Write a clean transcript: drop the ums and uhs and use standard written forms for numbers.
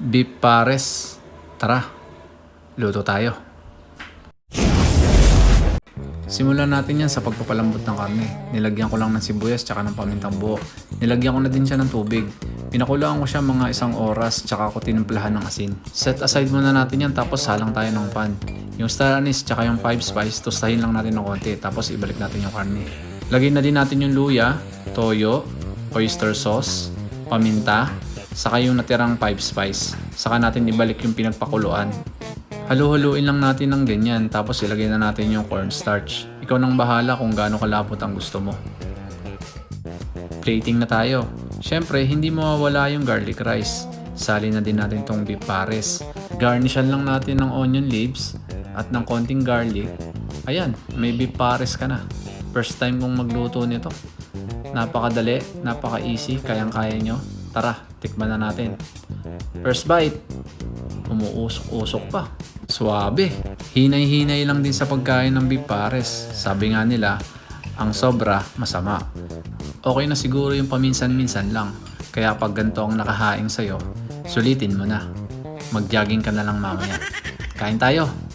Beef pares. Tara, luto tayo. Simulan natin yan sa pagpapalambot ng karne. Nilagyan ko lang ng sibuyas tsaka ng pamintang buo. Nilagyan ko na din siya ng tubig. Pinakulaan ko siya mga 1 oras tsaka ko tinimplahan ng asin. Set aside muna natin yan tapos salang tayo ng pan. Yung star anise tsaka yung 5 spice, tostahin lang natin ng konti tapos ibalik natin yung karne. Lagyan na din natin yung luya, toyo, oyster sauce, paminta, saka yung natirang 5 spice. Saka natin ibalik yung pinagpakuluan. Halu-haluin lang natin ng ganyan tapos ilagay na natin yung cornstarch. Ikaw nang bahala kung gaano kalapot ang gusto mo. Plating na tayo. Syempre, hindi mawawala yung garlic rice. Sali na din natin tong beef pares. Garnishan lang natin ng onion leaves at ng konting garlic. Ayan, may beef pares ka na. First time kong magluto nito. Napakadali, napaka-easy, kayang-kaya nyo. Tara, tikman na natin. First bite, umuusok-usok pa. Suwabe. Hinay-hinay lang din sa pagkain ng beef pares. Sabi nga nila, ang sobra masama. Okay na siguro yung paminsan-minsan lang. Kaya pag ganito ang nakahaing sa'yo, sulitin mo na. Mag-jogging ka na lang mamaya. Kain tayo!